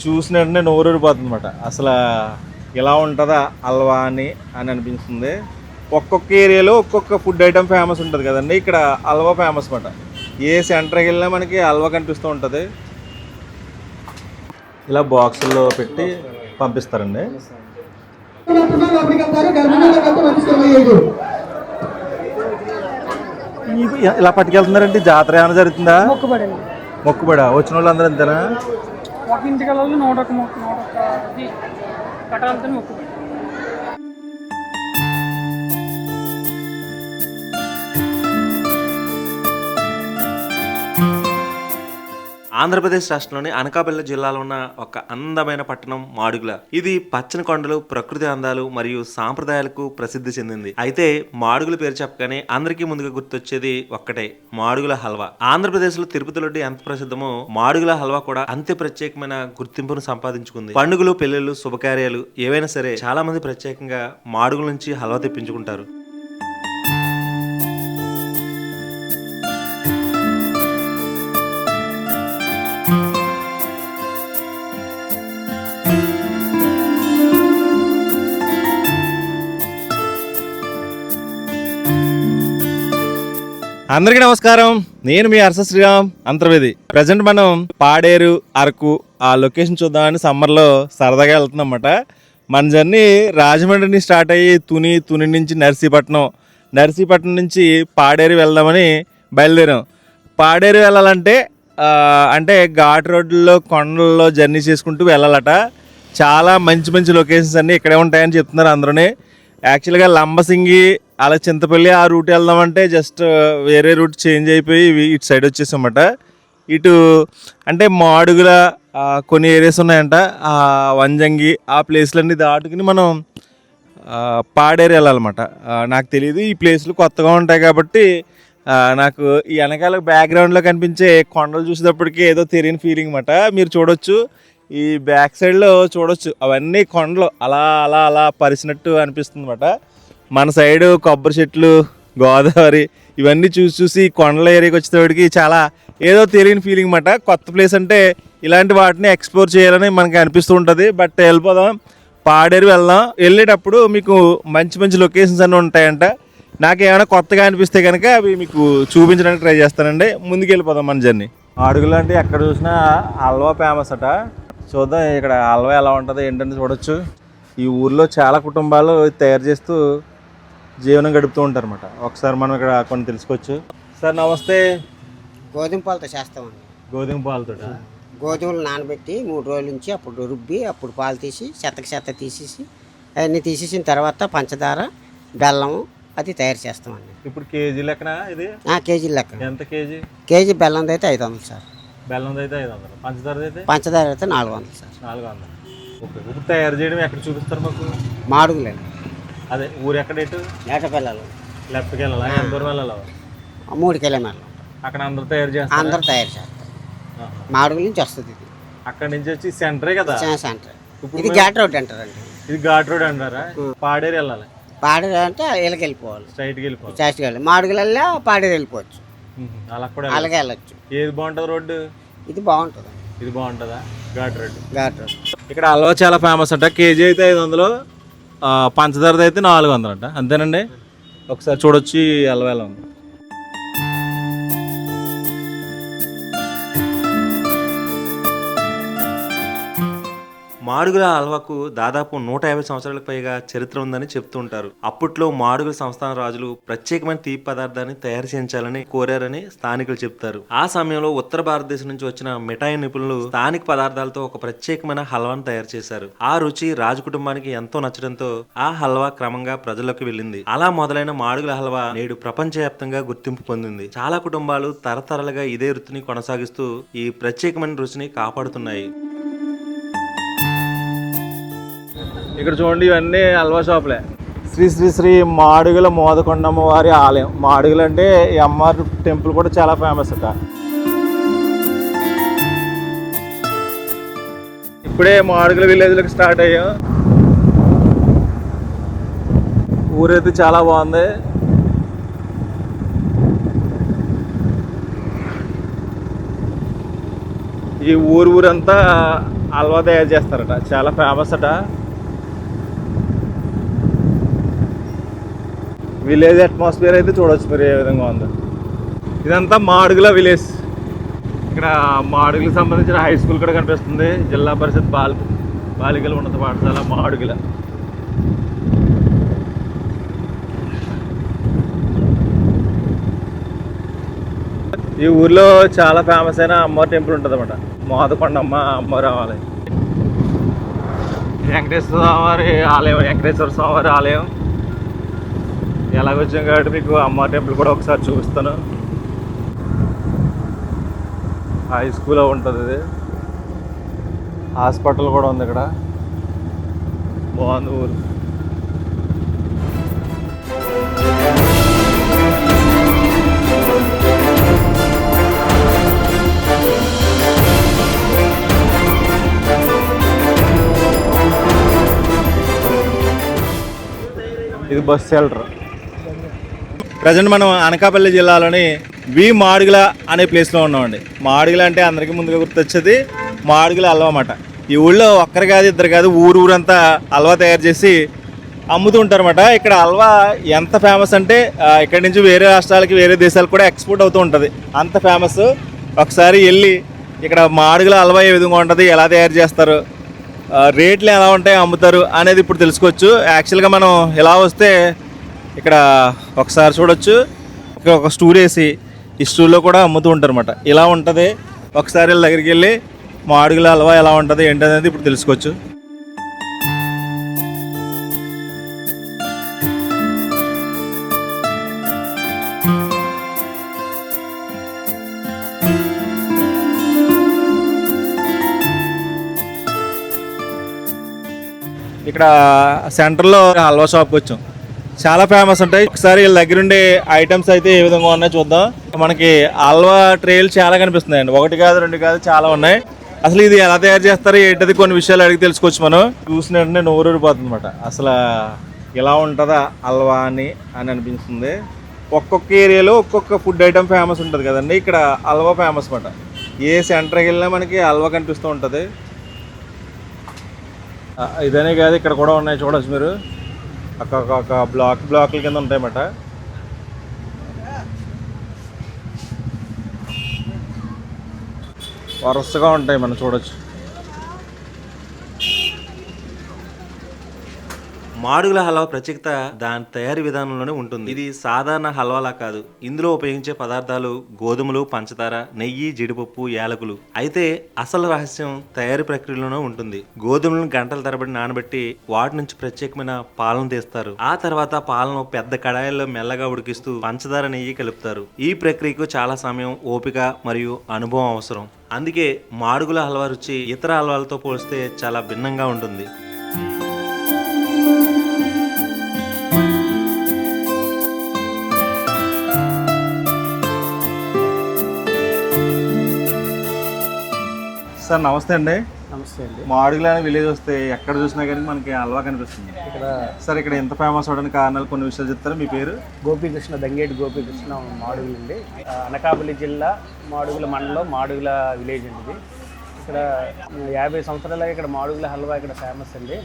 చూసిన వెంటనే నోరూరిపోతుంది అనమాట. అసలు ఇలా ఉంటుందా హల్వా అని అనిపిస్తుంది. ఒక్కొక్క ఏరియాలో ఒక్కొక్క ఫుడ్ ఐటమ్ ఫేమస్ ఉంటుంది కదండి. ఇక్కడ హల్వా ఫేమస్ అనమాట. ఏ సెంటర్కి వెళ్ళినా మనకి హల్వా కనిపిస్తూ ఉంటుంది. ఇలా బాక్సుల్లో పెట్టి పంపిస్తారండి. ఇలా పట్టుకెళ్తున్నారంటే జాతర ఏమైనా జరుగుతుందా? మొక్కుబడా వచ్చిన వాళ్ళు అందరూ అంతేనా? ఒక ఇంటికి వెళ్ళాలి 101 కట్టాలతో మొక్కుబడి. ఆంధ్రప్రదేశ్ రాష్ట్రంలోని అనకాపల్లి జిల్లాలో ఉన్న ఒక అందమైన పట్టణం మాడుగుల. ఇది పచ్చని కొండలు, ప్రకృతి అందాలు మరియు సాంప్రదాయాలకు ప్రసిద్ధి చెందింది. అయితే మాడుగుల పేరు చెప్పగానే అందరికీ ముందుగా గుర్తొచ్చేది ఒక్కటే, మాడుగుల హల్వా. ఆంధ్రప్రదేశ్ లో తిరుపతి లడ్డు ఎంత ప్రసిద్ధమో మాడుగుల హల్వా కూడా అంతే ప్రత్యేకమైన గుర్తింపును సంపాదించుకుంది. పండుగలు, పెళ్లిళ్ళు, శుభకార్యాలు ఏవైనా సరే చాలా మంది ప్రత్యేకంగా మాడుగుల నుంచి హల్వా తెప్పించుకుంటారు. అందరికీ నమస్కారం. నేను మీ హర్ష శ్రీరామ్ అంతర్వేది. ప్రజెంట్ మనం పాడేరు, అరకు ఆ లొకేషన్ చూద్దామని సమ్మర్లో సరదాగా వెళ్తున్నాం అన్నమాట. మన జర్నీ రాజమండ్రిని స్టార్ట్ అయ్యి తుని నుంచి నర్సీపట్నం నుంచి పాడేరు వెళ్దామని బయలుదేరాం. పాడేరు వెళ్ళాలంటే అంటే ఘాట్ రోడ్లలో కొండల్లో జర్నీ చేసుకుంటూ వెళ్ళాలట. చాలా మంచి లొకేషన్స్ అన్నీ ఇక్కడే ఉంటాయని చెప్తున్నారు అందరూనే. యాక్చువల్గా లంబసింగి అలా చింతపల్లి ఆ రూట్ వెళ్దామంటే జస్ట్ వేరే రూట్ చేంజ్ అయిపోయి ఇటు సైడ్ వచ్చేసామట. ఇటు అంటే మాడుగుల కొన్ని ఏరియాస్ ఉన్నాయంట, ఆ వంజంగి ఆ ప్లేస్లన్నీ దాటుకుని మనం పాడేరు వెళ్ళాలన్నమాట. నాకు తెలియదు, ఈ ప్లేస్లు కొత్తగా ఉంటాయి కాబట్టి నాకు ఈ వెనకాల బ్యాక్గ్రౌండ్లో కనిపించే కొండలు చూసేటప్పటికి ఏదో తెలియని ఫీలింగ్ అన్నమాట. మీరు చూడొచ్చు, ఈ బ్యాక్ సైడ్లో చూడొచ్చు, అవన్నీ కొండలు అలా అలా అలా పరిచినట్టు అనిపిస్తుంది అన్నమాట. మన సైడు కొబ్బరి చెట్లు, గోదావరి ఇవన్నీ చూసి కొండల ఏరియాకి వచ్చేటప్పటికి చాలా ఏదో తెలియని ఫీలింగ్ అన్నమాట. కొత్త ప్లేస్ అంటే ఇలాంటి వాటిని ఎక్స్ప్లోర్ చేయాలని మనకి అనిపిస్తూ ఉంటుంది. బట్ వెళ్ళిపోదాం, పాడేరు వెళ్దాం. వెళ్ళేటప్పుడు మీకు మంచి లొకేషన్స్ అన్నీ ఉంటాయంట. నాకు ఏమైనా కొత్తగా అనిపిస్తే కనుక అవి మీకు చూపించడానికి ట్రై చేస్తానండి. ముందుకు వెళ్ళిపోదాం మన జర్నీ. అడుగులు అంటే ఎక్కడ చూసినా హల్వా ఫేమస్ అట. చూద్దాం ఇక్కడ హల్వా ఎలా ఉంటుందో ఏంటంటే చూడొచ్చు. ఈ ఊర్లో చాలా కుటుంబాలు తయారు చేస్తూ జీవనం గడుపుతూ ఉంటారు అన్నమాట. ఒకసారి మనం ఇక్కడ కొన్ని తెలుసుకోవచ్చు. సార్ నమస్తే. గోధుమ పాలతో చేస్తామండి. గోధుమ పాలతో? గోధుమలు నానబెట్టి 3 రోజుల నుంచి అప్పుడు రుబ్బి అప్పుడు పాలు తీసి చెత్త తీసేసి అవన్నీ తీసేసిన తర్వాత పంచదార, బెల్లం అది తయారు చేస్తామండి. ఇప్పుడు కేజీ లెక్కన ఇది? కేజీ లెక్క. ఎంత కేజీ? కేజీ బెల్లం అయితే 500 సార్. బెల్లం అయితే 500, పంచదార అయితే 400 సార్. 400. ఓకే. ఇప్పుడు తయారు చేయడం ఎక్కడ చూపిస్తారు మాకు? మాడుగులండి. అదే ఊరు ఎక్కడ? ఇటు ఏటపిల్లలు లెఫ్ట్కి వెళ్ళాలా? ఎంత దూరం వెళ్ళాలి? 3 కిలోమీటర్లు. అక్కడ అందరూ తయారు చేస్తారు? అందరూ తయారు చేస్తారు. మాడుగుల నుంచి వస్తుంది ఇది. అక్కడ నుంచి వచ్చి సెంటరే కదా? సెంటర్. ఇది ఘాట్ రోడ్ అంటారండి. ఇది ఘాట్ రోడ్ అంటారా? పాడేరు వెళ్ళాలి? పాడేరు అంటే ఇళ్ళకి వెళ్ళిపోవాలి, స్ట్రైట్కి వెళ్ళిపోవాలి. స్ట్రైట్కి వెళ్ళి మాడుగులల్లో పాడేరు వెళ్ళిపోవచ్చు. అలా కూడా అలాగే వెళ్ళొచ్చు. ఏది బాగుంటుంది రోడ్డు? ఇది బాగుంటుంది. ఇది బాగుంటుందా? ఘాట్ రోడ్. ఘాట్ రోడ్. ఇక్కడ హల్వా చాలా ఫేమస్ అంట. కేజీ అయితే 500, పంచదారది అయితే 400 అంట. అంతేనండి. ఒకసారి చూడొచ్చు ఈ హల్వా ఎలా ఉంది. మాడుగుల హల్వాకు దాదాపు 150 సంవత్సరాలకు పైగా చరిత్ర ఉందని చెప్తూ ఉంటారు. అప్పట్లో మాడుగుల సంస్థాన రాజులు ప్రత్యేకమైన తీపి పదార్థాన్ని తయారు చేయించాలని కోరారని స్థానికులు చెప్తారు. ఆ సమయంలో ఉత్తర భారతదేశం నుంచి వచ్చిన మిఠాయి నిపుణులు స్థానిక పదార్థాలతో ఒక ప్రత్యేకమైన హల్వాను తయారు చేశారు. ఆ రుచి రాజు కుటుంబానికి ఎంతో నచ్చడంతో ఆ హల్వా క్రమంగా ప్రజల్లోకి వెళ్ళింది. అలా మొదలైన మాడుగుల హల్వా నేడు ప్రపంచవ్యాప్తంగా గుర్తింపు పొందింది. చాలా కుటుంబాలు తరతరాలుగా ఇదే వృత్తిని కొనసాగిస్తూ ఈ ప్రత్యేకమైన రుచిని కాపాడుతున్నాయి. ఇక్కడ చూడండి, ఇవన్నీ హల్వా షాపులే. శ్రీ మాడుగుల మోదకొండమ్మ వారి ఆలయం. మాడుగులు అంటే ఈ అమ్మవారి టెంపుల్ కూడా చాలా ఫేమస్ అట. ఇప్పుడే మాడుగుల విలేజ్లోకి స్టార్ట్ అయ్యాం. ఊరైతే చాలా బాగుంది. ఈ ఊరంతా హల్వా తయారు చేస్తారట, చాలా ఫేమస్ అట. విలేజ్ అట్మాస్ఫియర్ అయితే చూడవచ్చు మీరు ఏ విధంగా ఉందో. ఇదంతా మాడుగుల విలేజ్. ఇక్కడ మాడుగులకు సంబంధించిన హై స్కూల్ కూడా కనిపిస్తుంది. జిల్లా పరిషత్ బాలికల ఉన్నత పాఠశాల మాడుగుల. ఈ ఊర్లో చాలా ఫేమస్ అయిన అమ్మవారి టెంపుల్ ఉంటుంది అన్నమాట, మోదకొండమ్మ అమ్మవారి ఆలయం. వెంకటేశ్వర స్వామివారి ఆలయం. ఎలాగొచ్చాం కాబట్టి మీకు అమ్మవారి టెంపుల్ కూడా ఒకసారి చూపిస్తాను. హై స్కూల్లో ఉంటుంది ఇది. హాస్పిటల్ కూడా ఉంది ఇక్కడ. బాగుంది ఊరు. ఇది బస్ షెల్టర్. ప్రజెంట్ మనం అనకాపల్లి జిల్లాలోని మాడుగుల అనే ప్లేస్లో ఉన్నామండి. మాడుగుల అంటే అందరికీ ముందుగా గుర్తొచ్చేది మాడుగుల హల్వా అన్నమాట. ఈ ఊళ్ళో ఒక్కరు కాదు ఇద్దరు కాదు ఊరంతా హల్వా తయారు చేసి అమ్ముతూ ఉంటారన్నమాట. ఇక్కడ హల్వా ఎంత ఫేమస్ అంటే ఇక్కడి నుంచి వేరే రాష్ట్రాలకి వేరే దేశాలకు కూడా ఎక్స్పోర్ట్ అవుతూ ఉంటుంది, అంత ఫేమస్. ఒకసారి వెళ్ళి ఇక్కడ మాడుగుల హల్వా ఏ విధంగా ఉంటుంది, ఎలా తయారు చేస్తారు, రేట్లు ఎలా ఉంటాయి, అమ్ముతారు అనేది ఇప్పుడు తెలుసుకోవచ్చు. యాక్చువల్గా మనం ఇలా వస్తే ఇక్కడ ఒకసారి చూడొచ్చు, ఒక స్టూల్ వేసి ఈ స్టూల్లో కూడా అమ్ముతూ ఉంటారు అన్నమాట. ఇలా ఉంటుంది. ఒకసారి వీళ్ళ దగ్గరికి వెళ్ళి మాడుగుల హల్వా ఎలా ఉంటుంది ఏంటి అనేది ఇప్పుడు తెలుసుకోవచ్చు. ఇక్కడ సెంటర్లో హల్వా షాప్కి వచ్చాం. చాలా ఫేమస్ ఉంటాయి. ఒకసారి వీళ్ళ దగ్గరుండే ఐటమ్స్ అయితే ఏ విధంగా ఉన్నాయో చూద్దాం. మనకి హల్వా ట్రేలు చాలా కనిపిస్తున్నాయండి, ఒకటి కాదు రెండు కాదు చాలా ఉన్నాయి. అసలు ఇది ఎలా తయారు చేస్తారు ఏంటది కొన్ని విషయాలు అడిగి తెలుసుకోవచ్చు. మనం చూసిన వెంటనే నోరూరిపోతుంది అనమాట. అసలు ఇలా ఉంటుందా హల్వా అని అనిపిస్తుంది. ఒక్కొక్క ఏరియాలో ఒక్కొక్క ఫుడ్ ఐటమ్ ఫేమస్ ఉంటుంది కదండి. ఇక్కడ హల్వా ఫేమస్ అనమాట. ఏ సెంటర్కి వెళ్ళినా మనకి హల్వా కనిపిస్తూ ఉంటుంది. ఇదనే కాదు ఇక్కడ కూడా ఉన్నాయి చూడవచ్చు మీరు. ఒక్కొక్క బ్లాక్ల కింద ఉంటాయన్నమాట. వరుసగా ఉంటాయి మనం చూడొచ్చు. మాడుగుల హల్వా ప్రత్యేకత దాని తయారీ విధానంలోనే ఉంటుంది. ఇది సాధారణ హల్వాలా కాదు. ఇందులో ఉపయోగించే పదార్థాలు గోధుమలు, పంచదార, నెయ్యి, జీడిపప్పు, యాలకులు. అయితే అసలు రహస్యం తయారీ ప్రక్రియలోనే ఉంటుంది. గోధుమలను గంటల తరబడి నానబెట్టి వాటి నుంచి ప్రత్యేకమైన పాలను తీస్తారు. ఆ తర్వాత పాలను పెద్ద కడాయిల్లో మెల్లగా ఉడికిస్తూ పంచదార, నెయ్యి కలుపుతారు. ఈ ప్రక్రియకు చాలా సమయం, ఓపిక మరియు అనుభవం అవసరం. అందుకే మాడుగుల హల్వా రుచి ఇతర హల్వాలతో పోలిస్తే చాలా భిన్నంగా ఉంటుంది. సార్ నమస్తే అండి. నమస్తే అండి. మాడుగుల అనే విలేజ్ వస్తే ఎక్కడ చూసినా కానీ మనకి హల్వా కనిపిస్తుంది. సార్ ఇక్కడ ఎంత ఫేమస్ అవడానికి కారణాలు కొన్ని విషయాలు చెప్తారా? మీ పేరు? గోపీకృష్ణ, దంగేటి గోపీకృష్ణ, మాడుగుల అండి. అనకాపల్లి జిల్లా మాడుగుల మండలం మాడుగుల విలేజ్ అండి ఇది. ఇక్కడ 50 సంవత్సరాలుగా ఇక్కడ మాడుగుల హల్వా ఇక్కడ ఫేమస్ అండి.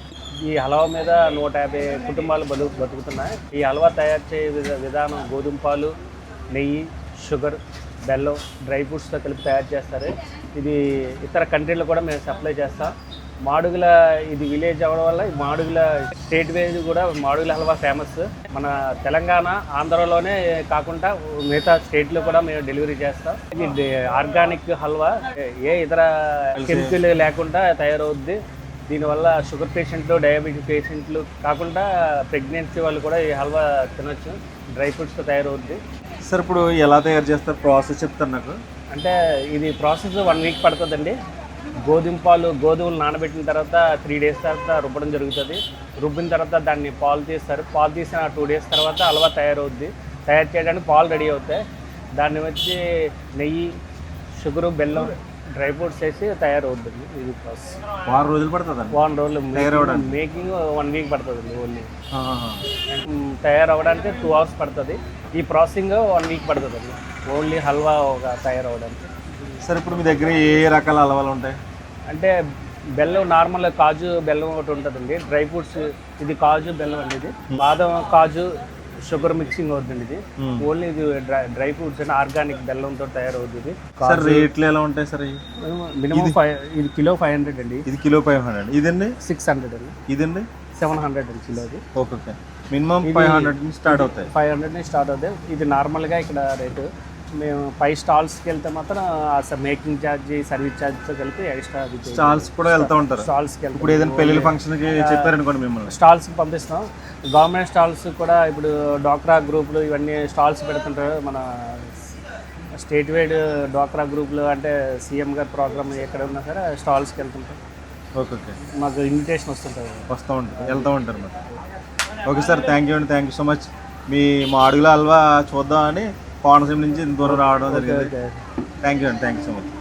ఈ హల్వా మీద 150 కుటుంబాలు బతుకుతున్నాయి. ఈ హల్వా తయారు చేసే విధానం గోధుమ పాలు, నెయ్యి, షుగర్, బెల్లం, డ్రై ఫ్రూట్స్తో కలిపి తయారు చేస్తారు. ఇది ఇతర కంట్రీలో కూడా మేము సప్లై చేస్తాం. మాడుగుల ఇది విలేజ్ అవ్వడం వల్ల మాడుగుల స్టేట్ వైజ్ కూడా మాడుగుల హల్వా ఫేమస్. మన తెలంగాణ, ఆంధ్రలోనే కాకుండా మిగతా స్టేట్లో కూడా మేము డెలివరీ చేస్తాం. ఇది ఆర్గానిక్ హల్వా, ఏ ఇతర కెమికల్ లేకుండా తయారవుద్ది. దీనివల్ల షుగర్ పేషెంట్లు, డయాబెటిక్ పేషెంట్లు కాకుండా ప్రెగ్నెన్సీ వాళ్ళు కూడా ఈ హల్వా తినొచ్చు. డ్రై ఫ్రూట్స్తో తయారవుద్ది. సార్ ఇప్పుడు ఎలా తయారు చేస్తారు, ప్రాసెస్ చెప్తారు నాకు? అంటే ఇది ప్రాసెస్ 1 వీక్ పడుతుందండి. గోధుమలు నానబెట్టిన తర్వాత 3 డేస్ తర్వాత రుబ్బడం జరుగుతుంది. రుబ్బిన తర్వాత దాన్ని పాలు తీస్తారు. పాలు తీసిన 2 డేస్ తర్వాత హల్వా తయారవుద్ది. తయారు చేయడానికి పాలు రెడీ అవుతాయి. దాన్ని వచ్చి నెయ్యి, షుగరు, బెల్లం, డ్రై ఫ్రూట్స్ వేసి తయారవుద్దండి. ఇది ప్రాసెస్ 6 రోజులు పడుతుంది. 1 రోజులు మేకింగ్ 1 వీక్ పడుతుందండి. ఓన్లీ తయారవడానికి 2 hours పడుతుంది. ఈ ప్రాసెసింగ్ 1 వీక్ పడుతుందండి ఓన్లీ హల్వా తయారవడానికి. సార్ ఇప్పుడు మీ దగ్గర ఏ రకాల హల్వాలు ఉంటాయి? అంటే బెల్లం నార్మల్ కాజు బెల్లం ఒకటి ఉంటుందండి. డ్రై ఫ్రూట్స్ ఇది కాజు బెల్లం అండి. ఇది బాదం కాజు షుగర్ మిక్సింగ్ అవుతుంది. ఇది ఓన్లీ ఇది డ్రై ఫ్రూట్స్ అండ్ ఆర్గానిక్ బెల్లంతో తయారవుతుంది. సార్ రేట్లు ఎలా ఉంటాయి సార్? మినిమం ఇది కిలో 500 అండి. ఇది కిలో 500. ఇదండి 600 అండి. ఇదండి 700 అండి కిలోది. ఓకే. మినిమం 500 నుంచి స్టార్ట్ అవుతాయి. 500 నుంచి స్టార్ట్ అవుతాయి. ఇది నార్మల్గా ఇక్కడ రేటు. మేము 5 స్టాల్స్కి వెళ్తే మాత్రం మేకింగ్ ఛార్జ్ సర్వీస్ ఛార్జ్తో కలిపి ఎక్స్ట్రా. స్టాల్స్ కూడా వెళ్తూ ఉంటారు. స్టాల్స్కి వెళ్తాం. ఇప్పుడు ఏదైనా పెళ్లి ఫంక్షన్కి చెప్పారనుకోండి మిమ్మల్ని స్టాల్స్కి పంపిస్తాం. గవర్నమెంట్ స్టాల్స్ కూడా ఇప్పుడు డ్వాక్రా గ్రూపులు ఇవన్నీ స్టాల్స్ పెడుతుంటారు. మన స్టేట్ వైడ్ డ్వాక్రా గ్రూపులు అంటే సీఎం గారి ప్రోగ్రామ్ ఎక్కడ ఉన్నా సరే స్టాల్స్కి వెళ్తుంటాం. ఓకే. మాకు ఇన్విటేషన్ వస్తుంటుంది. వస్తూ ఉంటారు, వెళ్తూ ఉంటారు మరి. ఓకే సార్, థ్యాంక్ యూ అండి. Thank you so much. మీ మాడుగుల హల్వా చూద్దామని కోనసీమ నుంచి ఇంత దూరం రావడం జరిగింది. థ్యాంక్ యూ అండి. Thank you so much.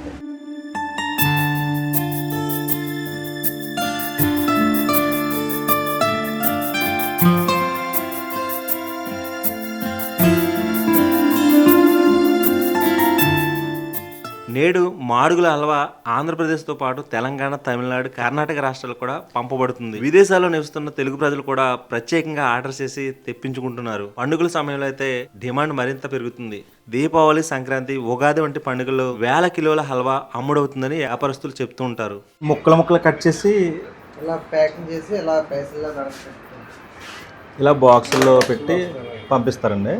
నేడు మాడుగుల హల్వా ఆంధ్రప్రదేశ్తో పాటు తెలంగాణ, తమిళనాడు, కర్ణాటక రాష్ట్రాలకు కూడా పంపబడుతుంది. విదేశాల్లో నివసిస్తున్న తెలుగు ప్రజలు కూడా ప్రత్యేకంగా ఆర్డర్ చేసి తెప్పించుకుంటున్నారు. పండుగల సమయంలో అయితే డిమాండ్ మరింత పెరుగుతుంది. దీపావళి, సంక్రాంతి, ఉగాది వంటి పండుగల్లో వేల కిలోల హల్వా అమ్ముడవుతుందని వ్యాపారస్తులు చెప్తూ ఉంటారు. ముక్కలు కట్ చేసి ఇలా ప్యాకింగ్ చేసి ఇలా పైసల్లో పెడతాం. ఇలా బాక్సుల్లో పెట్టి పంపిస్తారండి.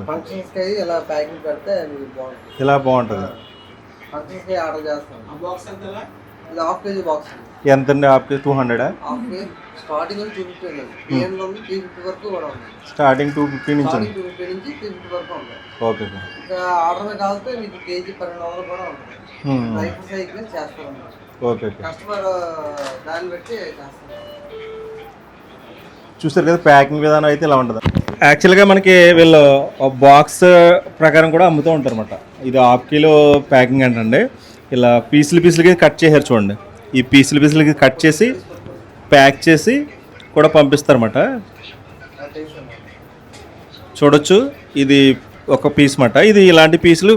ఫంక్షన్స్కి ఇలా ప్యాకింగ్ పెడితే బాగుంటుంది. ఇలా బాగుంటుంది. ఫంక్షన్స్కి ఆర్డర్ చేస్తాం. ఇది హాఫ్ కేజీ బాక్స్. ఎంత అండి? Half KG 200? Half KG starting 250 350 వరకు కూడా ఉంది. స్టార్టింగ్ 250 నుంచి 250 నుంచి 350 వరకు ఉంది. ఓకే. ఇంకా ఆర్డర్ మీద కావాలంటే మీకు కేజీ 1200 కూడా ఉంటుంది. లైఫ్ సైకిల్ చేస్తాం. ఓకే. కస్టమర్ దాన్ని బట్టి చేస్తాం. చూస్తారు కదా, ప్యాకింగ్ విధానం అయితే ఇలా ఉంటుంది. యాక్చువల్గా మనకి వీళ్ళు బాక్స్ ప్రకారం కూడా అమ్ముతూ ఉంటారు అన్నమాట. ఇది హాఫ్ కిలో ప్యాకింగ్ అంటండి. ఇలా పీసులకి కట్ చేశారు చూడండి. ఈ పీసులకి కట్ చేసి ప్యాక్ చేసి కూడా పంపిస్తారన్నమాట. చూడొచ్చు, ఇది ఒక పీస్ మాట. ఇది ఇలాంటి పీసులు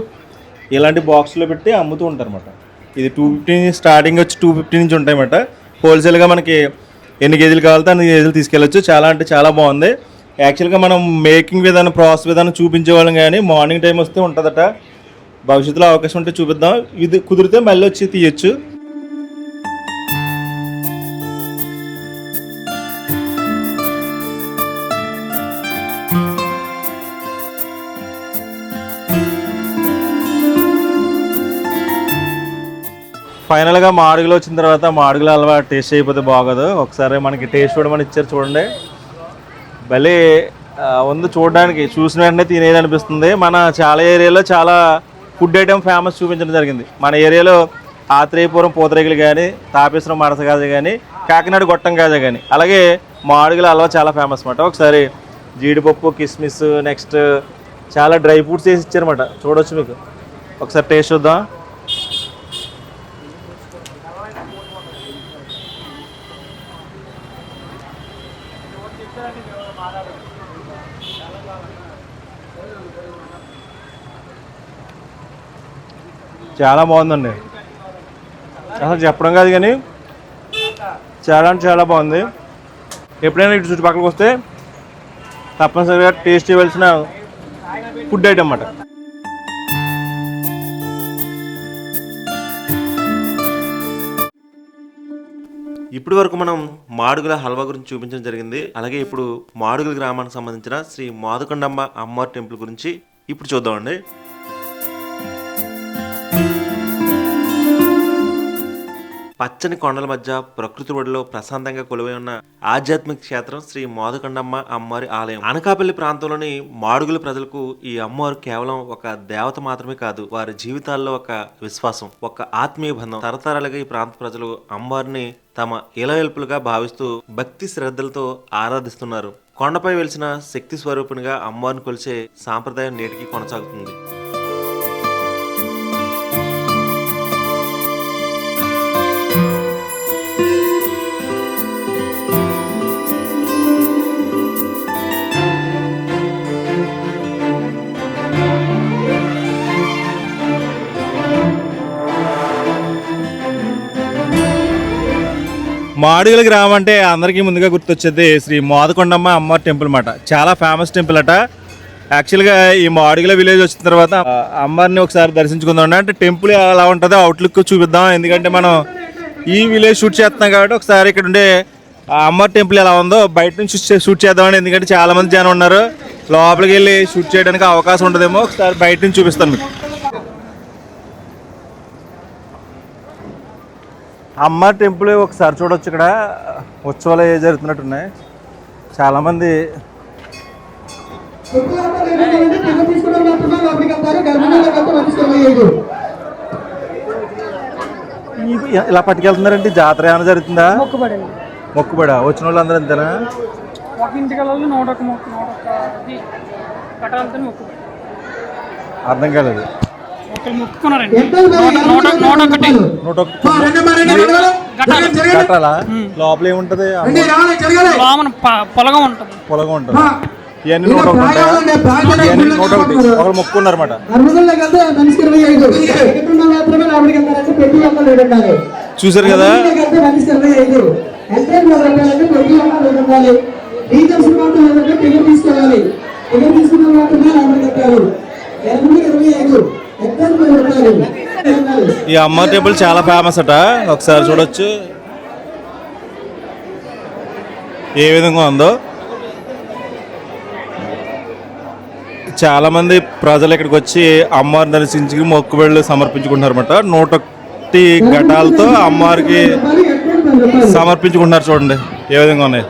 ఇలాంటి బాక్స్లో పెట్టి అమ్ముతూ ఉంటారు అన్నమాట. ఇది 250 స్టార్టింగ్ వచ్చి 250 నుంచి ఉంటాయన్నమాట. హోల్సేల్గా మనకి ఎన్ని కేజీలు కావాలితే అన్ని కేజీలు తీసుకెళ్ళచ్చు. చాలా అంటే చాలా బాగుంది. యాక్చువల్గా మనం మేకింగ్ విధానం, ప్రాసెస్ విధానం చూపించేవాళ్ళం, కానీ మార్నింగ్ టైం వస్తే ఉంటుందట. భవిష్యత్తులో అవకాశం ఉంటే చూపిద్దాం. ఇది కుదిరితే మళ్ళీ వచ్చి తీయచ్చు. ఫైనల్గా మాడుగులు వచ్చిన తర్వాత మాడుగుల హల్వా టేస్ట్ అయిపోతే బాగోదు. ఒకసారి మనకి టేస్ట్ చూడమని ఇచ్చారు చూడండి. భలే ఉంది చూడడానికి. చూసిన వెంటనే తినేదనిపిస్తుంది. మన చాలా ఏరియాలో చాలా ఫుడ్ ఐటమ్ ఫేమస్ చూపించడం జరిగింది. మన ఏరియాలో ఆత్రేయపురం పూతరేకులు కానీ, తాపేశ్వరం మడసగాజ కానీ, కాకినాడ గొట్టం గాజా కానీ, అలాగే మాడుగుల హల్వా చాలా ఫేమస్ అన్నమాట. ఒకసారి జీడిపప్పు, కిస్మిస్, నెక్స్ట్ చాలా డ్రై ఫ్రూట్స్ వేసి ఇచ్చారన్నమాట. చూడవచ్చు, మీకు ఒకసారి టేస్ట్ చూద్దాం. చాలా బాగుందండి. అసలు చెప్పడం కాదు కానీ చాలా అంటే చాలా బాగుంది. ఎప్పుడైనా ఇటు చుట్టుపక్కలకి వస్తే తప్పనిసరిగా టేస్ట్ చేయవలసిన ఫుడ్ ఐటమ్ అన్నమాట. ఇప్పటి వరకు మనం మాడుగుల హల్వా గురించి చూపించడం జరిగింది. అలాగే ఇప్పుడు మాడుగుల గ్రామానికి సంబంధించిన శ్రీ మాదుకొండమ్మ అమ్మవారి టెంపుల్ గురించి ఇప్పుడు చూద్దామండి. పచ్చని కొండల మధ్య ప్రకృతి ఒడిలో ప్రశాంతంగా కొలువై ఉన్న ఆధ్యాత్మిక క్షేత్రం శ్రీ మాదుకొండమ్మ అమ్మవారి ఆలయం. అనకాపల్లి ప్రాంతంలోని మాడుగుల ప్రజలకు ఈ అమ్మవారు కేవలం ఒక దేవత మాత్రమే కాదు, వారి జీవితాల్లో ఒక విశ్వాసం, ఒక ఆత్మీయ బంధం. తరతరాలుగా ఈ ప్రాంత ప్రజలు అమ్మవారిని తమ ఇలవెల్పులుగా భావిస్తూ భక్తి శ్రద్ధలతో ఆరాధిస్తున్నారు. కొండపై వెలిసిన శక్తి స్వరూపునిగా అమ్మవారిని కొలిచే సాంప్రదాయం నేటికి కొనసాగుతుంది. మాడుగుల గ్రామం అంటే అందరికీ ముందుగా గుర్తొచ్చేది శ్రీ మోదకొండమ్మ అమ్మవారి టెంపుల్ అన్నమాట. చాలా ఫేమస్ టెంపుల్ అట. యాక్చువల్గా ఈ మాడుగుల విలేజ్ వచ్చిన తర్వాత అమ్మవారిని ఒకసారి దర్శించుకుందాం. అంటే టెంపుల్ ఎలా ఉంటుందో అవుట్లుక్ చూపిద్దాం. ఎందుకంటే మనం ఈ విలేజ్ షూట్ చేస్తున్నాం కాబట్టి ఒకసారి ఇక్కడ ఉండే అమ్మవారి టెంపుల్ ఎలా ఉందో బయట నుంచి షూట్ చేద్దామని. ఎందుకంటే చాలా మంది జనం ఉన్నారు, లోపలికి వెళ్ళి షూట్ చేయడానికి అవకాశం ఉంటుందేమో. ఒకసారి బయట నుంచి చూపిస్తాను మీకు. అమ్మ టెంపుల్ ఒకసారి చూడొచ్చు. ఇక్కడ ఉత్సవాలు జరుగుతున్నట్టున్నాయి. చాలామంది ఇలా పట్టుకెళ్తున్నారంటే జాతర ఏమైనా జరుగుతుందా? మొక్కుబడా వచ్చిన వాళ్ళు అందరూ అంతేనా? అర్థం కాలేదు. 101 కట్టాలా? లోపల ఏముంటది? పొలగం ఉంటుంది. పొలగం ఉంటుంది. ఇవన్నీ 101 ఉంటాయా? ఇవన్నీ 101 ఒకరు మొక్కున్నారు అన్నమాట. చూసారు కదా? ఈ అమ్మ టెంపుల్ చాలా ఫేమస్ అట. ఒకసారి చూడొచ్చు ఏ విధంగా ఉందో. చాలా మంది ప్రజలు ఇక్కడికి వచ్చి అమ్మవారిని దర్శించి మొక్కుబడులు సమర్పించుకుంటున్నారు అనమాట. 101 ఘటాలతో అమ్మవారికి సమర్పించుకుంటున్నారు. చూడండి ఏ విధంగా ఉన్నాయి.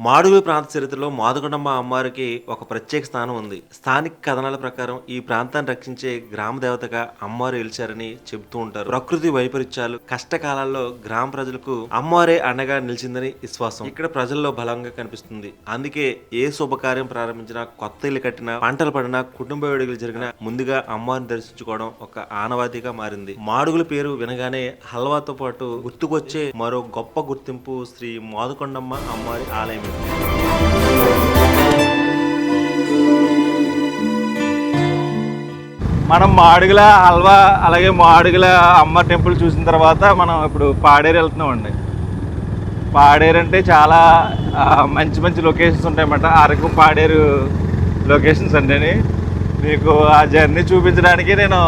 మాడుగుల ప్రాంత చరిత్రలో మోదకొండమ్మ అమ్మవారికి ఒక ప్రత్యేక స్థానం ఉంది. స్థానిక కథనాల ప్రకారం ఈ ప్రాంతాన్ని రక్షించే గ్రామ దేవతగా అమ్మవారు నిలిచారని చెబుతూ ఉంటారు. ప్రకృతి వైపరీత్యాలు కష్టకాలాల్లో గ్రామ ప్రజలకు అమ్మవారే అండగా నిలిచిందని విశ్వాసం ఇక్కడ ప్రజల్లో బలంగా కనిపిస్తుంది. అందుకే ఏ శుభకార్యం ప్రారంభించినా, కొత్త ఇల్లు కట్టినా, పంటలు పడినా, కుటుంబ వేడుకలు జరిగినా ముందుగా అమ్మవారిని దర్శించుకోవడం ఒక ఆనవాతిగా మారింది. మాడుగుల పేరు వినగానే హల్వాతో పాటు గుర్తుకొచ్చే మరో గొప్ప గుర్తింపు శ్రీ మోదకొండమ్మ అమ్మవారి ఆలయం. మనం మాడుగుల హల్వా అలాగే మాడుగుల అమ్మ టెంపుల్ చూసిన తర్వాత మనం ఇప్పుడు పాడేరు వెళ్తున్నామండి. పాడేరు అంటే చాలా మంచి మంచి లొకేషన్స్ ఉంటాయన్నమాట. అరకు పాడేరు లొకేషన్స్ అంటేని మీకు ఆ జర్నీ చూపించడానికి నేను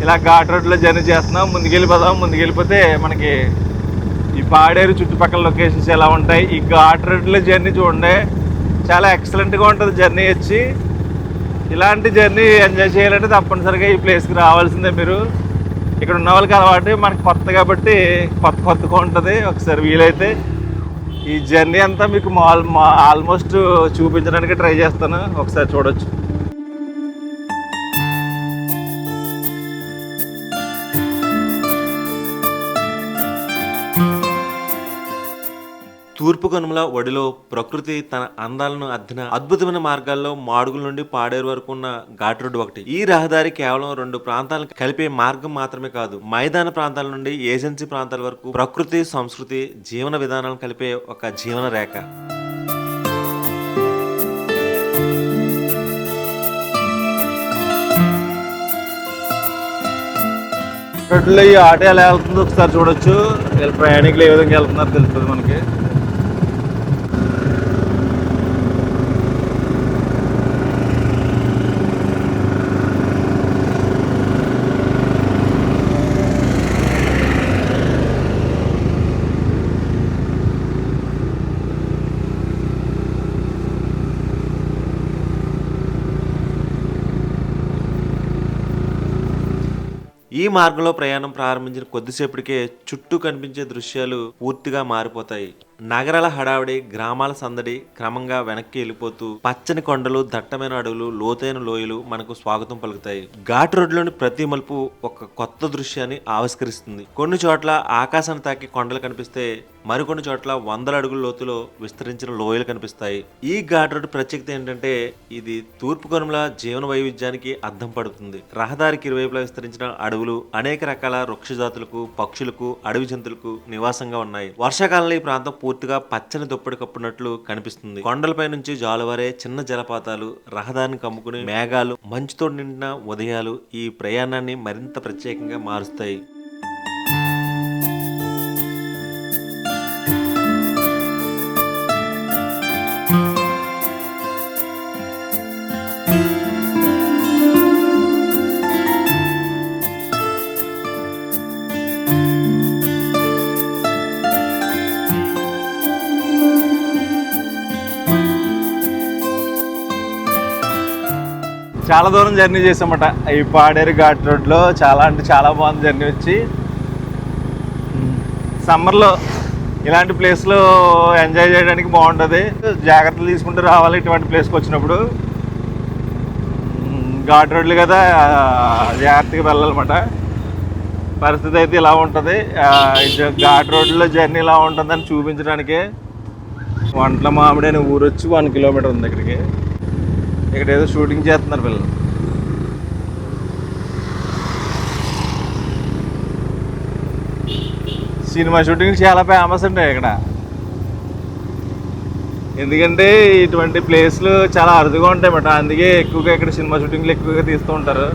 ఇలా ఘాట్ రోడ్లో జర్నీ చేస్తున్నాం. ముందుకెళ్ళిపోతే మనకి ఈ పాడేరు చుట్టుపక్కల లొకేషన్స్ ఎలా ఉంటాయి. ఈ ఘాట్ రోడ్లో జర్నీ చూడండి, చాలా ఎక్సలెంట్గా ఉంటుంది జర్నీ. వచ్చి ఇలాంటి జర్నీ ఎంజాయ్ చేయాలంటే తప్పనిసరిగా ఈ ప్లేస్కి రావాల్సిందే. మీరు ఇక్కడ ఉన్న వాళ్ళకి అలవాటు, మనకి కొత్త కాబట్టి కొత్తగా ఉంటుంది. ఒకసారి వీలైతే ఈ జర్నీ అంతా మీకు ఆల్మోస్ట్ చూపించడానికి ట్రై చేస్తాను. ఒకసారి చూడొచ్చు. తూర్పు కనుమల ఒడిలో ప్రకృతి తన అందాలను అద్దిన అద్భుతమైన మార్గాల్లో మాడుగుల నుండి పాడేరు వరకు ఉన్న ఘాట్ రోడ్డు ఒకటి. ఈ రహదారి కేవలం 2 ప్రాంతాలను కలిపే మార్గం మాత్రమే కాదు, మైదాన ప్రాంతాల నుండి ఏజెన్సీ ప్రాంతాల వరకు ప్రకృతి, సంస్కృతి, జీవన విధానాలను కలిపే ఒక జీవన రేఖ. రోడ్లో ఈ ఆటో ఎలా వెళ్తుందో ఒకసారి చూడొచ్చు. ప్రయాణికులు ఏ విధంగా వెళ్తున్నారో తెలుస్తుంది మనకి. ఈ మార్గంలో ప్రయాణం ప్రారంభించిన కొద్దిసేపటికే చుట్టూ కనిపించే దృశ్యాలు పూర్తిగా మారిపోతాయి. నగరాల హడావిడి, గ్రామాల సందడి క్రమంగా వెనక్కి వెళ్ళిపోతూ పచ్చని కొండలు, దట్టమైన అడవులు, లోతైన లోయలు మనకు స్వాగతం పలుకుతాయి. ఘాట్ రోడ్లోని ప్రతి మలుపు ఒక కొత్త దృశ్యాన్ని ఆవిష్కరిస్తుంది. కొన్ని చోట్ల ఆకాశాన్ని తాకి కొండలు కనిపిస్తే మరికొన్ని చోట్ల వందల అడుగుల లోతులో విస్తరించిన లోయలు కనిపిస్తాయి. ఈ ఘాట్ రోడ్ ప్రత్యేకత ఏంటంటే ఇది తూర్పు కనుమల జీవన వైవిధ్యానికి అద్దం పడుతుంది. రహదారికి ఇరువైపులా విస్తరించిన అడవులు అనేక రకాల వృక్ష జాతులకు, పక్షులకు, అడవి జంతువులకు నివాసంగా ఉన్నాయి. వర్షాకాలంలో ఈ ప్రాంతం పూర్తిగా పచ్చని దుప్పటి కప్పునట్లు కనిపిస్తుంది. కొండలపై నుంచి జాలువారే చిన్న జలపాతాలు, రహదారిని కమ్ముకుని మేఘాలు, మంచుతో నిండిన ఉదయాలు ఈ ప్రయాణాన్ని మరింత ప్రత్యేకంగా మారుస్తాయి. చాలా దూరం జర్నీ చేసామట ఈ పాడేరు ఘాట్ రోడ్లో. చాలా అంటే చాలా బాగుంది జర్నీ. వచ్చి సమ్మర్లో ఇలాంటి ప్లేస్లో ఎంజాయ్ చేయడానికి బాగుంటుంది. జాగ్రత్తలు తీసుకుంటూ రావాలి ఇటువంటి ప్లేస్కి వచ్చినప్పుడు. ఘాట్ రోడ్లు కదా, జాగ్రత్తగా వెళ్ళాలన్నమాట. పరిస్థితి అయితే ఇలా ఉంటుంది. ఘాట్ రోడ్లో జర్నీ ఇలా ఉంటుందని చూపించడానికి. వంటల మామిడి అనే ఊరు వచ్చి 1 కిలోమీటర్ ఉంది ఇక్కడికి. ఇక్కడ ఏదో షూటింగ్ చేస్తున్నారు పిల్లలు. సినిమా షూటింగ్ చాలా ఫేమస్ ఉంటాయి ఇక్కడ. ఎందుకంటే ఇటువంటి ప్లేస్లు చాలా అరుదుగా ఉంటాయి అన్నమాట. అందుకే ఎక్కువగా ఇక్కడ సినిమా షూటింగ్లు ఎక్కువగా తీస్తూ ఉంటారు.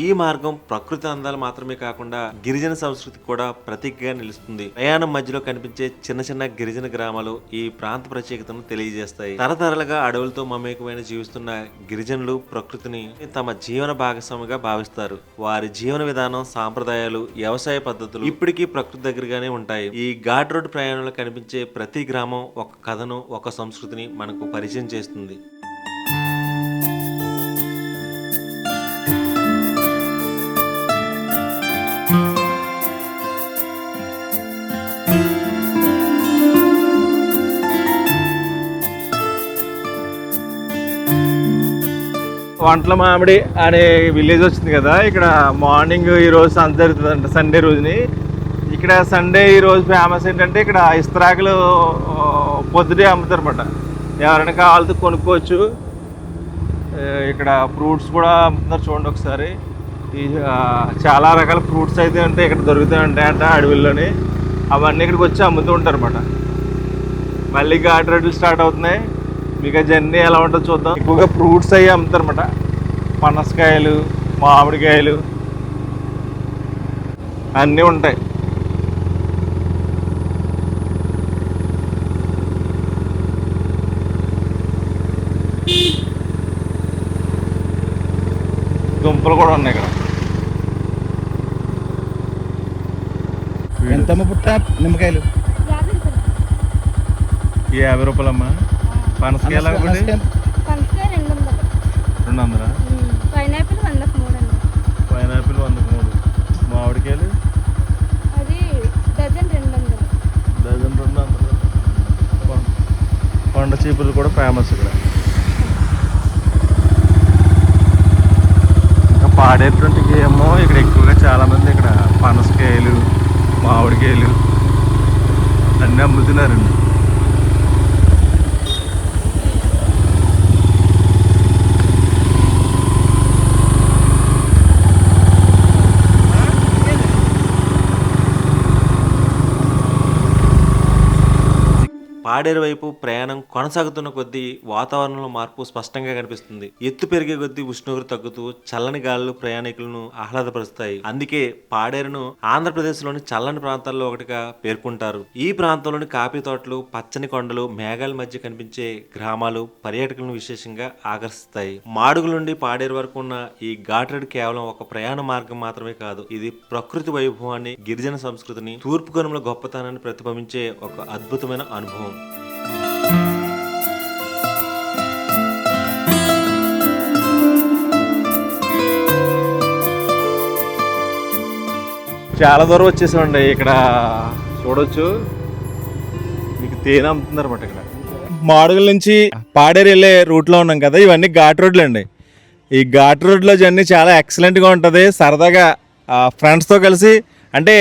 ఈ మార్గం ప్రకృతి అందాలు మాత్రమే కాకుండా గిరిజన సంస్కృతికి కూడా ప్రతీకగా నిలుస్తుంది. ప్రయాణం మధ్యలో కనిపించే చిన్న చిన్న గిరిజన గ్రామాలు ఈ ప్రాంత ప్రత్యేకతను తెలియజేస్తాయి. తరతరాలుగా అడవులతో మమేకమైన జీవిస్తున్న గిరిజనులు ప్రకృతిని తమ జీవన భాగస్వామిగా భావిస్తారు. వారి జీవన విధానం, సాంప్రదాయాలు, వ్యవసాయ పద్ధతులు ఇప్పటికీ ప్రకృతి దగ్గరగానే ఉంటాయి. ఈ ఘాట్ రోడ్ ప్రయాణంలో కనిపించే ప్రతి గ్రామం ఒక కథను, ఒక సంస్కృతిని మనకు పరిచయం చేస్తుంది. వంటల మామిడి అనే విలేజ్ వచ్చింది కదా. ఇక్కడ మార్నింగ్ ఈరోజు సంత జరుగుతుందంట, సండే రోజుని. ఇక్కడ సండే ఈరోజు ఫేమస్ ఏంటంటే ఇక్కడ ఇస్తరాకులు పొద్దుటే అమ్ముతారు అన్నమాట. ఎవరైనా కావాలితే కొనుక్కోవచ్చు. ఇక్కడ ఫ్రూట్స్ కూడా అమ్ముతున్నారు చూడండి ఒకసారి. ఈ చాలా రకాల ఫ్రూట్స్ అయితే అంటే ఇక్కడ దొరుకుతాయి అంట అడవుల్లోని. అవన్నీ ఇక్కడికి వచ్చి అమ్ముతూ ఉంటారు అన్నమాట. మళ్ళీ ఘాట్ రోడ్లు స్టార్ట్ అవుతున్నాయి. మీకు జర్నీ ఎలా ఉంటుందో చూద్దాం. ఎక్కువగా ఫ్రూట్స్ అవి అమ్ముతారన్నమాట. పనసకాయలు, మామిడికాయలు అన్నీ ఉంటాయి. దుంపలు కూడా ఉన్నాయి ఇక్కడ. ఎంతమ్మ పుట్ట నిమ్మకాయలు? 50 రూపాయలమ్మా. పనసకాయలు ఒకటి 200. పైనాపిల్ 100కు 3 అండి. పైనాపిల్ 100కు 3. మామిడికాయలు అది డజన్ 200. డజన్ 200. కొండ చీపులు కూడా ఫేమస్ ఇక్కడ. ఇంకా పాడేటువంటికి ఏమో ఇక్కడ ఎక్కువగా చాలామంది ఇక్కడ పనసకాయలు, మామిడికాయలు అన్నీ అమ్ముతున్నారండి. పాడేరు వైపు ప్రయాణం కొనసాగుతున్న కొద్దీ వాతావరణంలో మార్పు స్పష్టంగా కనిపిస్తుంది. ఎత్తు పెరిగే కొద్దీ ఉష్ణోగ్రత తగ్గుతూ చల్లని గాలులు ప్రయాణికులను ఆహ్లాదపరుస్తాయి. అందుకే పాడేరును ఆంధ్రప్రదేశ్లోని చల్లని ప్రాంతాల్లో ఒకటిగా పేర్కొంటారు. ఈ ప్రాంతంలోని కాఫీ తోటలు, పచ్చని కొండలు, మేఘాల మధ్య కనిపించే గ్రామాలు పర్యాటకులను విశేషంగా ఆకర్షిస్తాయి. మాడుగుల నుండి పాడేరు వరకు ఉన్న ఈ ఘాట్ రోడ్ కేవలం ఒక ప్రయాణ మార్గం మాత్రమే కాదు. ఇది ప్రకృతి వైభవాన్ని, గిరిజన సంస్కృతిని, తూర్పు కనుమల గొప్పతనాన్ని ప్రతిబింబించే ఒక అద్భుతమైన అనుభవం. చాలా దూరం వచ్చేసామండి. ఇక్కడ చూడొచ్చు, మీకు తేనె అమ్ముతుంది అనమాట. ఇక్కడ మాడుగుల నుంచి పాడేరు వెళ్ళే రూట్లో ఉన్నాం కదా, ఇవన్నీ ఘాట్ రోడ్లు అండి. ఈ ఘాట్ రోడ్లో జర్నీ చాలా ఎక్సలెంట్గా ఉంటుంది. సరదాగా ఫ్రెండ్స్తో కలిసి, అంటే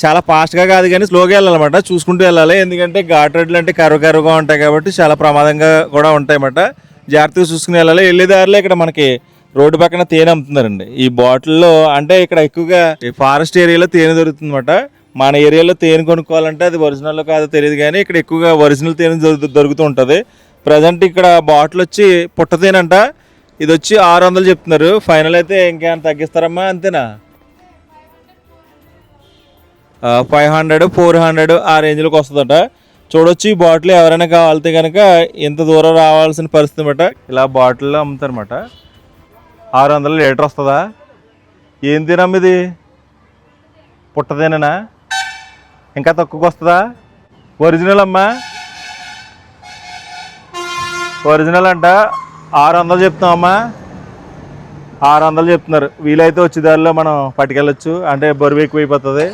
చాలా ఫాస్ట్గా కాదు కానీ స్లోగా వెళ్ళాలన్నమాట, చూసుకుంటూ వెళ్ళాలి. ఎందుకంటే ఘాట్ రోడ్లు అంటే కరువుగా ఉంటాయి కాబట్టి చాలా ప్రమాదంగా కూడా ఉంటాయి అన్నమాట. జాగ్రత్తగా చూసుకుని వెళ్ళాలి. వెళ్ళే దారిలో ఇక్కడ మనకి రోడ్డు పక్కన తేనె అమ్ముతున్నారండి. ఈ బాటిల్లో, అంటే ఇక్కడ ఎక్కువగా ఈ ఫారెస్ట్ ఏరియాలో తేనె దొరుకుతుంది అనమాట. మన ఏరియాలో తేనె కొనుక్కోవాలంటే అది ఒరిజినల్ కాదో తెలియదు కానీ ఇక్కడ ఎక్కువగా ఒరిజినల్ తేనె దొరుకుతూ ఉంటుంది. ప్రజెంట్ ఇక్కడ బాటిల్ వచ్చి పుట్ట తేనె అంట. ఇది వచ్చి 600 చెప్తున్నారు. ఫైనల్ అయితే ఇంకేమైనా తగ్గిస్తారమ్మా? అంతేనా? 500, 400 ఆ రేంజ్లోకి వస్తుందట. చూడొచ్చు, ఈ బాటిల్ ఎవరైనా కావాలితే కనుక ఇంత దూరం రావాల్సిన పరిస్థితి అనమాట. ఇలా బాటిల్లో అమ్ముతారన్నమాట. 600 లీటర్ వస్తుందా? ఏం తినమ్మ ఇది? పుట్టదేనా? ఇంకా తక్కువకి వస్తుందా? ఒరిజినల్ అమ్మా, ఒరిజినల్ అంట. 600 చెప్తున్నామమ్మా, 600 చెప్తున్నారు. వీలైతే వచ్చే దారిలో మనం పట్టుకెళ్ళచ్చు, అంటే బరువు ఎక్కువైపోతుంది.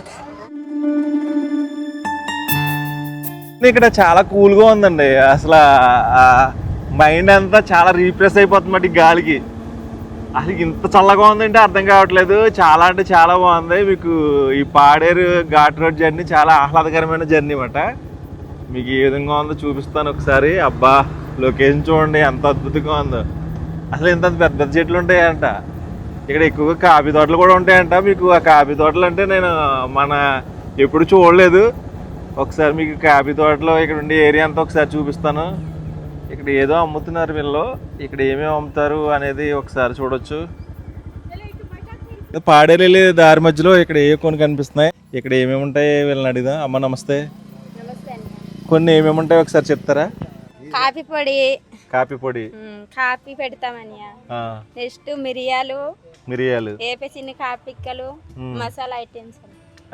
ఇక్కడ చాలా కూల్గా ఉందండి. అసలు మైండ్ అంతా చాలా రీఫ్రెష్ అయిపోతుంది ఈ గాలికి. అసలు ఇంత చల్లగా ఉందంటే అర్థం కావట్లేదు. చాలా అంటే చాలా బాగుంది. మీకు ఈ పాడేరు ఘాట్ రోడ్ జర్నీ చాలా ఆహ్లాదకరమైన జర్నీ అన్నమాట. మీకు ఏ విధంగా ఉందో చూపిస్తాను ఒకసారి. అబ్బా, లొకేషన్ చూడండి ఎంత అద్భుతంగా ఉందో. అసలు ఇంత పెద్ద పెద్ద చెట్లు ఉంటాయంట. ఇక్కడ ఎక్కువగా కాఫీ తోటలు కూడా ఉంటాయంట. మీకు ఆ కాఫీ తోటలు అంటే నేను ఎప్పుడు చూడలేదు. ఒకసారి మీకు కాఫీ తోటలో ఇక్కడ ఉండే ఏరియా అంతా ఒకసారి చూపిస్తాను. ఇక్కడ ఏదో అమ్ముతున్నారు వీళ్ళు. ఇక్కడ ఏమేమి అమ్ముతారు అనేది ఒకసారి చూడొచ్చు. పాడేరు వెళ్ళే దారి మధ్యలో ఇక్కడ ఏ కొన్ని కనిపిస్తున్నాయి. ఇక్కడ ఏమేమి ఉంటాయి వీళ్ళని అడిగిదా. అమ్మ నమస్తే. కొన్ని ఏమేమి ఉంటాయి ఒకసారి చెప్తారా? కాఫీ పొడి, కాఫీ పొడి, కాఫీ పెడతామని, నెక్స్ట్ మిరియాలు, ఏపేసిన కాఫీక్కలు, మసాలా ఐటమ్స్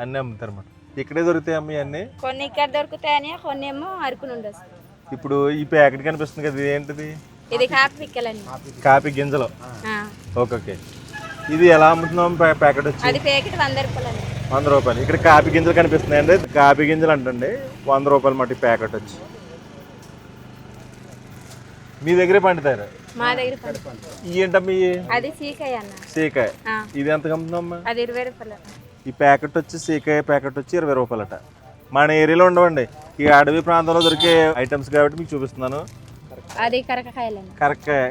అన్నీ అమ్ముతారు అన్నమాట. ఇక్కడే దొరుకుతాయి అమ్మ ఇవన్నీ? కొన్ని ఇక్కడ దొరుకుతాయని, కొన్ని ఏమో అరకు నుండి వస్తాయి. ఇప్పుడు ఈ ప్యాకెట్ కనిపిస్తుంది కదా, ఇది ఏంటిది? ఇది కాఫీ పిక్కలండి. కాఫీ గింజలు. ఓకే. ఇది ఎలా అమ్ముతున్నాం ప్యాకెట్ వచ్చి? అది ప్యాకెట్ 100 రూపాయలండి. 100 రూపాయలు. ఇక్కడ కాఫీ గింజలు కనిపిస్తున్నాయండి. కాఫీ గింజలు అంటండి 100 రూపాయలు మట్టి ప్యాకెట్ వచ్చి. మీ దగ్గరే పండుతారు? మా దగ్గర ఏంటమ్మా? అది సీకాయ అన్న. సీకాయ. ఇది ఎంత అమ్ముతున్నామ్మా? అది 20 రూపాయలు. ఈ ప్యాకెట్ వచ్చి సీకాయ ప్యాకెట్ వచ్చి 20 రూపాయలట. మన ఏరియాలో ఉండవండి, ఈ అడవి ప్రాంతంలో దొరికే ఐటమ్స్ కాబట్టి మీకు చూపిస్తున్నాను. అది కరకాయలండి.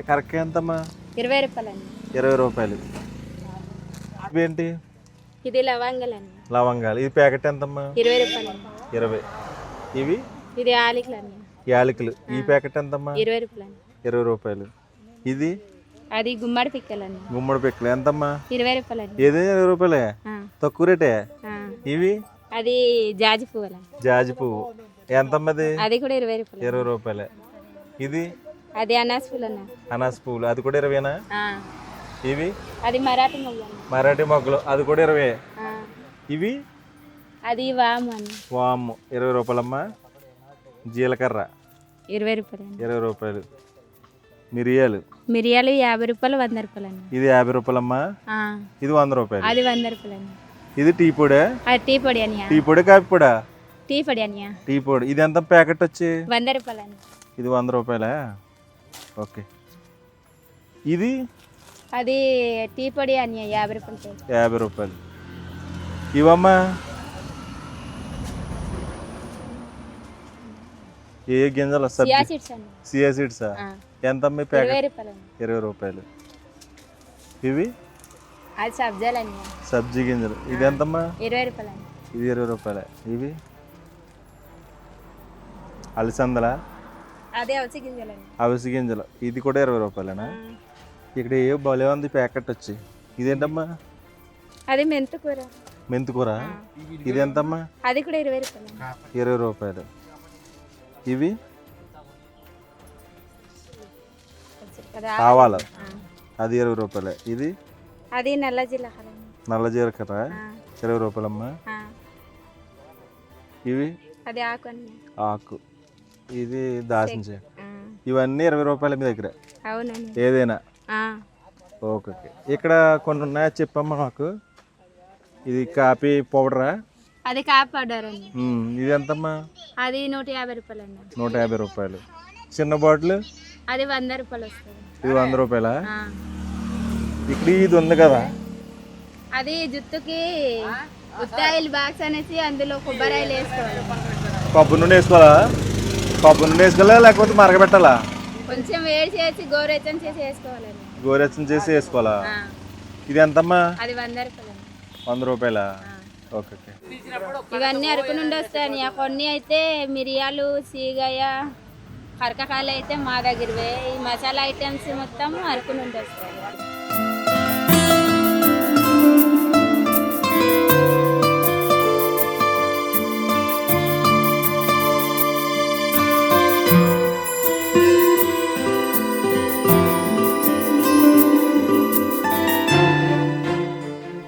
కరక్కాయ ఎంతమ్మా? 20 రూపాయలండి. 20 రూపాయలు. ఇవేంటి? ఇది లవంగాలండి. లవంగాలు. ఇది ప్యాకెట్ ఎంతమ్మా? 20 రూపాయలండి. 20. ఇవి? ఇది యాలకులండి. యాలకులు. ఈ ప్యాకెట్ ఎంతమ్మా? 20 రూపాయలండి. 20 రూపాయలు. ఇది? అది గుమ్మడి పిక్కలండి. గుమ్మడి పిక్కలు ఎంతమ్మా? 20 రూపాయలండి. ఏదైనా 20 రూపాయలే, తక్కువ రేటే. ఇవి? అది జాజి పువ్వులండి. జాజి పువ్వు ఎంతమ్మా? అది కూడా 20 రూపాయలు. 20 రూపాయలే. ఇది? అది అనాస్ పువ్వులు అన్న. అనాస్ పువ్వులు. అది కూడా 20నా? ఇవి? అది మరాఠీ మొగ్గలు. మరాఠీ మొగ్గలు. అది కూడా 20. ఇవి? అది వాము అన్న. వాము 20 రూపాయలమ్మా. జీలకర్ర 20 రూపాయలు. 20 రూపాయలు. మిరియాలు 50 రూపాయలు, 100 రూపాయలు అన్న. ఇది 50 రూపాయలమ్మా. ఇది 100 రూపాయలు. అది 100 రూపాయలు అన్న. ఇది టీ పొడి. అది టీ పొడి అనియా. టీ పొడి కాఫీ పొడా? టీ పొడి అనియా. టీ పొడి. ఇది ఎంత ప్యాకెట్ వచ్చి? 100 రూపాయలు అన్న. ఇది 100 రూపాయలా? ఓకే. ఇది? అది టీ పొడి అనియా 50 రూపాయలు. 50 రూపాయలు. ఇవమ్మా? ఏ గింజలు? సియా సీడ్సా? ఎంత అమ్మాయి ప్యాకెట్? 20 రూపాయలు. 20 రూపాయలు. ఇవి? అది సబ్జాలు అనియా. సబ్జీ గింజలు. ఇది ఎంతమ్మా? 20 రూపాయలు. ఇది 20 రూపాయలే. ఇవి? అలసందలా? అదే అవిసి గింజలు. అవిసి గింజలు. ఇది కూడా 20 రూపాయలేనా? ఇక్కడ ఏ భలే ఉంది ప్యాకెట్ వచ్చి. ఇదేంటమ్మా? అది మెంతుకూర. మెంతుకూర. ఇది ఎంతమ్మా? అది కూడా 20 రూపాయలు. 20 రూపాయలు. ఇవి? ఆవాలు. అది 20 రూపాయలే. ఇది? అది నల్ల జీలకర్ర. నల్ల జీలకర్ర 20 రూపాయలమ్మా. ఇవి? అది ఆకు అన్న. ఆకు. ఇది దాల్చిన చెక్క. ఇవన్నీ 20 రూపాయల మీ దగ్గర? అవునండి. ఏదైనా? ఓకే. ఇక్కడ కొన్ని ఉన్నాయా చెప్పమ్మా నాకు. ఇది కాఫీ పౌడరా? అది కాపాడారండి. ఇది ఎంతమ్మా? అది 150 రూపాయలు అండి. 150 రూపాయలు. చిన్న బాటిల్ అది 100 రూపాయలు వస్తుంది. ఇది 100 రూపాయలా? ఇక్కడ ఇది ఉంది కదా, అది జుట్టుకి ఉత్తాయిల్ బాక్స్ అనేసి అందులో కొబ్బరాయిలు వేసుకోవాలి. కొబ్బరి నూనె వేసుకోవాలా? కొబ్బరి నూనె వేసుకోవాలా లేకపోతే మరగబెట్టాలా? కొంచెం వేడి చేసి గోరెచ్చని చేసి వేసుకోవాలండి. గోరెచ్చని చేసి వేసుకోవాలా? ఇది ఎంతమ్మా? అది 100 రూపాయలు. 100 రూపాయలా? ఓకే. ఇవన్నీ అరకు నుండి వస్తాయి. కొన్ని అయితే మిరియాలు, సీగయ్య, కరకకాయలు అయితే మా దగ్గరవే. ఈ మసాలా ఐటమ్స్ మొత్తం అరకు నుండి వస్తాయి.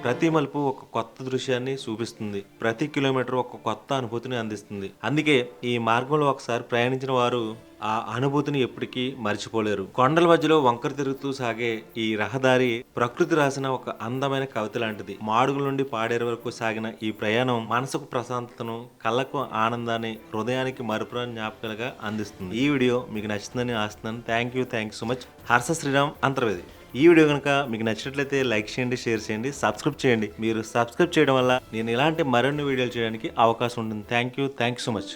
ప్రతి మలుపు ఒక కొత్త దృశ్యాన్ని చూపిస్తుంది. ప్రతి కిలోమీటర్ ఒక కొత్త అనుభూతిని అందిస్తుంది. అందుకే ఈ మార్గంలో ఒకసారి ప్రయాణించిన వారు ఆ అనుభూతిని ఎప్పటికీ మర్చిపోలేరు. కొండల మధ్యలో వంకర తిరుగుతూ సాగే ఈ రహదారి ప్రకృతి రాసిన ఒక అందమైన కవిత లాంటిది. మాడుగుల నుండి పాడేరు వరకు సాగిన ఈ ప్రయాణం మనసుకు ప్రశాంతతను, కళ్ళకు ఆనందాన్ని, హృదయానికి మరుపురాని జ్ఞాపకాలుగా అందిస్తుంది. ఈ వీడియో మీకు నచ్చిందని ఆస్తున్నాను. Thank you so much. Harsha Sriram Antarvedi. ఈ వీడియో కనుక మీకు నచ్చినట్లయితే లైక్ చేయండి, షేర్ చేయండి, సబ్స్క్రైబ్ చేయండి. మీరు సబ్స్క్రైబ్ చేయడం వల్ల నేను ఇలాంటి మరిన్ని వీడియోలు చేయడానికి అవకాశం ఉంటుంది. Thank you so much.